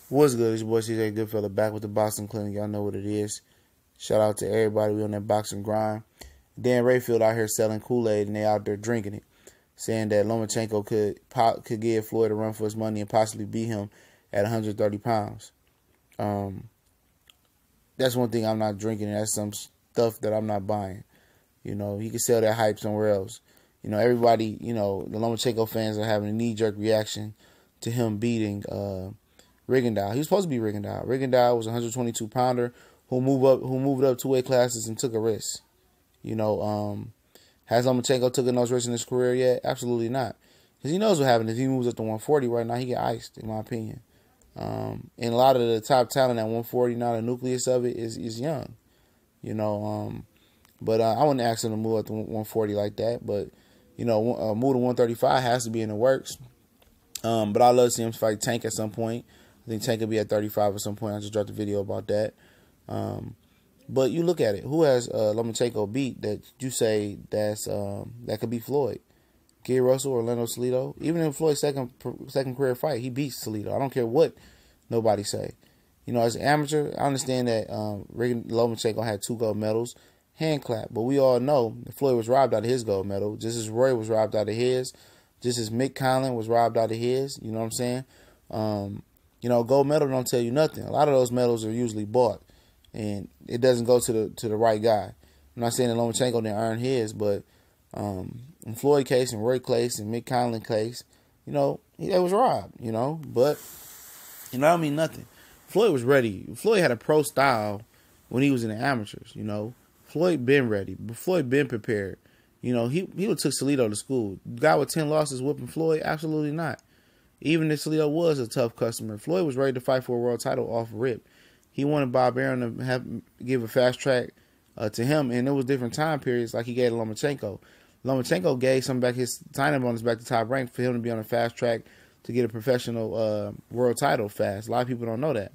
What's good? It's your boy CJ Goodfella back with the Boxing Clinic. Y'all know what it is. Shout out to everybody. We on that boxing grind. Dan Rayfield out here selling Kool-Aid and they out there drinking it, saying that Lomachenko could give Floyd a run for his money and possibly beat him at 130 pounds. That's one thing I'm not drinking, and that's some stuff that I'm not buying. You know, he could sell that hype somewhere else. You know, everybody, the Lomachenko fans are having a knee-jerk reaction to him beating Rigondeaux. He was supposed to be Rigondeaux. Rigondeaux was a 122-pounder who moved up 2 weight classes and took a risk. Has Lomachenko taken those risks in his career yet? Absolutely not. Because he knows what happens. If he moves up to 140 right now, he get iced, in my opinion. And a lot of the top talent at 140 now, the nucleus of it is young. But I wouldn't ask him to move up to 140 like that. But, move to 135 has to be in the works. But I'd love to see him fight Tank at some point. I think Tank could be at 35 at some point. I just dropped a video about that. But you look at it. Who has Lomachenko beat that you say that could beat Floyd? Gary Russell or Orlando Salido? Even in Floyd's second career fight, he beats Salido. I don't care what nobody say. As an amateur, I understand that Lomachenko had 2 gold medals, hand clap. But we all know that Floyd was robbed out of his gold medal, just as Roy was robbed out of his, just as Mick Conlon was robbed out of his. You know what I'm saying? Gold medal don't tell you nothing. A lot of those medals are usually bought, and it doesn't go to the right guy. I'm not saying that Lomachenko didn't earn his, but in Floyd case and Roy case and Mick Conlon case, he was robbed. But I don't mean nothing. Floyd was ready. Floyd had a pro style when he was in the amateurs. Floyd been ready. Floyd been prepared. He would took Salido to school. Guy with 10 losses whooping Floyd? Absolutely not. Even if Salido was a tough customer, Floyd was ready to fight for a world title off rip. He wanted Bob Arum to give a fast track to him, and it was different time periods like he gave to Lomachenko. Lomachenko gave his signing bonus back to Top Rank for him to be on a fast track to get a professional world title fast. A lot of people don't know that.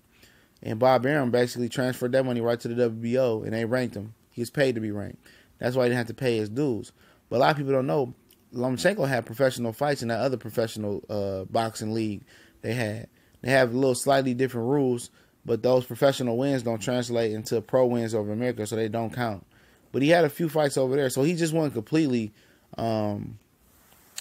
And Bob Arum basically transferred that money right to the WBO, and they ranked him. He was paid to be ranked. That's why he didn't have to pay his dues. But a lot of people don't know Lomachenko had professional fights in that other professional boxing league they had. They have a little slightly different rules, but those professional wins don't translate into pro wins over America, so they don't count. But he had a few fights over there, so he just wasn't completely, going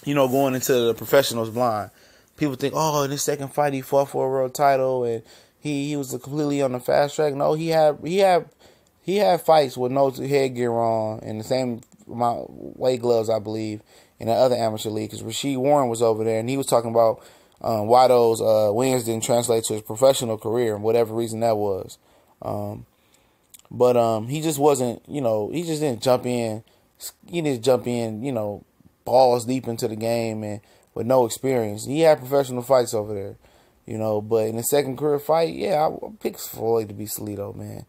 into the professionals blind. People think, oh, in his second fight he fought for a world title and he was completely on the fast track. No, he had fights with no headgear on and the same amount weight gloves, I believe, in the other amateur league, because Rasheed Warren was over there and he was talking about why those wins didn't translate to his professional career and whatever reason that was. But he just wasn't, he just didn't jump in. He didn't jump in, balls deep into the game and with no experience. He had professional fights over there, but in the second career fight, yeah, I picked Floyd to beat Salido, man.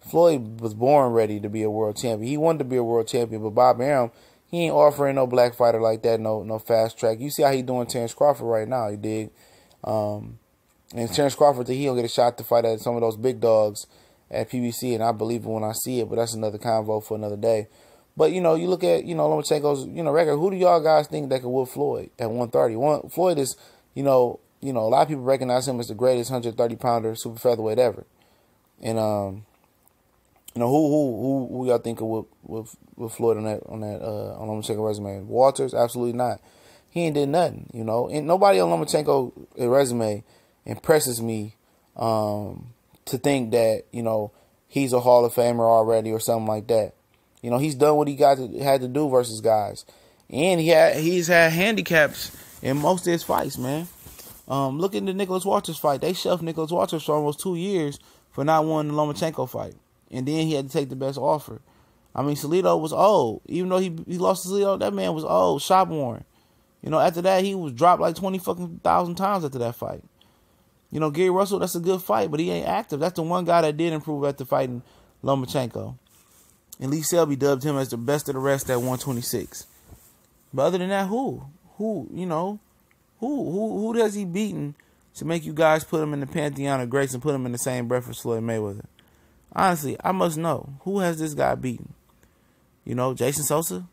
Floyd was born ready to be a world champion. He wanted to be a world champion, but Bob Arum, he ain't offering no black fighter like that, no fast track. You see how he doing Terrence Crawford right now, you dig? And Terrence Crawford, he'll get a shot to fight at some of those big dogs at PBC, and I believe it when I see it, but that's another convo for another day. But, you look at, Lomachenko's, record. Who do y'all guys think that could whoop Floyd at 130? Floyd is, a lot of people recognize him as the greatest 130-pounder super featherweight ever. And, who y'all think could whoop Floyd on Lomachenko resume? Walters? Absolutely not. He ain't did nothing, And nobody on Lomachenko resume impresses me to think that, he's a Hall of Famer already or something like that. He's done what he had to do versus guys. And he's had handicaps in most of his fights, man. Look at the Nicholas Walters fight. They shoved Nicholas Walters for almost 2 years for not winning the Lomachenko fight. And then he had to take the best offer. I mean, Salido was old. Even though he lost to Salido, that man was old, shop worn. After that, he was dropped like 20,000 times after that fight. Gary Russell, that's a good fight, but he ain't active. That's the one guy that did improve after fighting Lomachenko. And Lee Selby dubbed him as the best of the rest at 126. But other than that, who has he beaten to make you guys put him in the pantheon of greats and put him in the same breath as Floyd Mayweather? Honestly, I must know. Who has this guy beaten? Jason Sosa?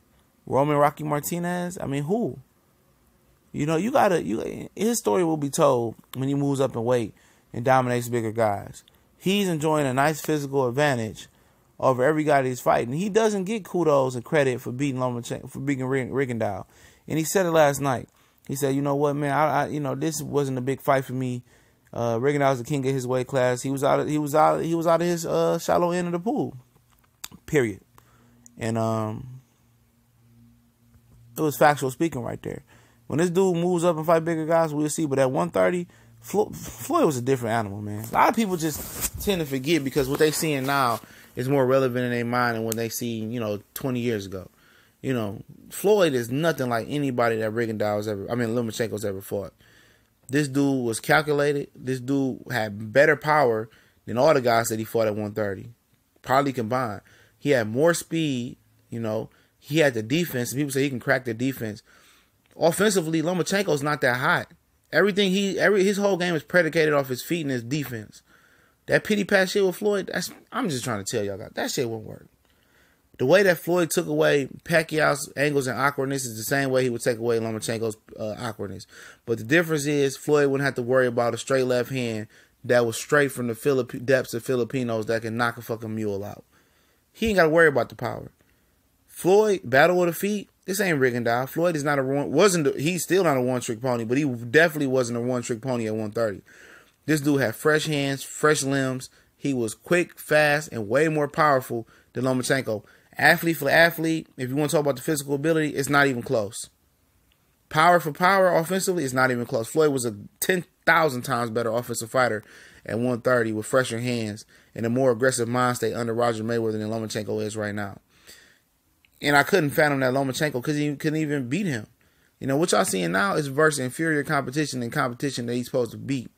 Roman Rocky Martinez? I mean, who? His story will be told when he moves up in weight and dominates bigger guys. He's enjoying a nice physical advantage over every guy that he's fighting. He doesn't get kudos and credit for beating Lomachenko, for beating Rigondeaux. And he said it last night. He said, you know what, man, I this wasn't a big fight for me. Rigondeaux was the king of his weight class. He was out of his shallow end of the pool. Period. And it was factual speaking right there. When this dude moves up and fight bigger guys, we'll see. But at 130, Floyd was a different animal, man. A lot of people just tend to forget because what they seeing now is more relevant in their mind than what they seen, 20 years ago. Floyd is nothing like anybody that Lomachenko's ever fought. This dude was calculated. This dude had better power than all the guys that he fought at 130. Probably combined. He had more speed, He had the defense. People say he can crack the defense. Offensively, Lomachenko's not that hot. His whole game is predicated off his feet and his defense. That pity pat shit with Floyd, I'm just trying to tell y'all, that shit won't work. The way that Floyd took away Pacquiao's angles and awkwardness is the same way he would take away Lomachenko's awkwardness. But the difference is Floyd wouldn't have to worry about a straight left hand that was straight from the depths of Filipinos that can knock a fucking mule out. He ain't got to worry about the power. Floyd, battle with the feet, this ain't Rigondeaux. Floyd is not he's still not a one-trick pony, but he definitely wasn't a one-trick pony at 130. This dude had fresh hands, fresh limbs. He was quick, fast, and way more powerful than Lomachenko. Athlete for athlete, if you want to talk about the physical ability, it's not even close. Power for power, offensively, it's not even close. Floyd was a 10,000 times better offensive fighter at 130 with fresher hands and a more aggressive mind state under Roger Mayweather than Lomachenko is right now. And I couldn't fathom that Lomachenko because he couldn't even beat him. What y'all seeing now is versus inferior competition and competition that he's supposed to beat.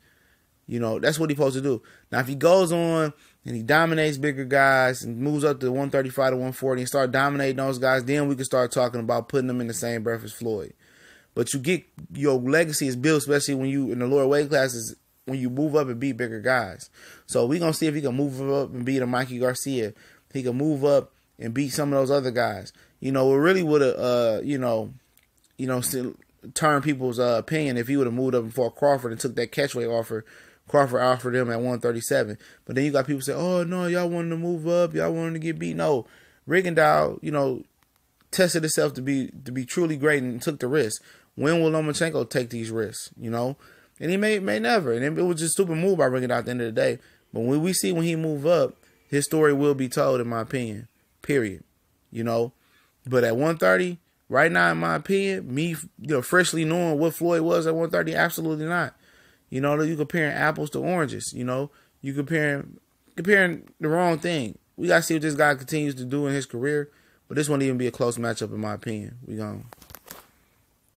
That's what he's supposed to do. Now, if he goes on and he dominates bigger guys and moves up to 135 to 140 and start dominating those guys, then we can start talking about putting them in the same breath as Floyd. But your legacy is built, especially when you in the lower weight classes, when you move up and beat bigger guys. So we're going to see if he can move up and beat a Mikey Garcia. He can move up and beat some of those other guys. It really would have, still turned people's opinion if he would have moved up and fought Crawford and took that catchweight offer. Crawford offered him at 137. But then you got people say, oh, no, y'all wanted to move up. Y'all wanted to get beat. No, Rigondeaux, tested itself to be truly great and took the risk. When will Lomachenko take these risks, And he may never. And it was just a stupid move by Rigondeaux at the end of the day. But when he move up, his story will be told, in my opinion. Period. But at 130, right now, in my opinion, me, freshly knowing what Floyd was at 130, absolutely not. You comparing apples to oranges. You comparing the wrong thing. We got to see what this guy continues to do in his career. But this won't even be a close matchup, in my opinion. We gone.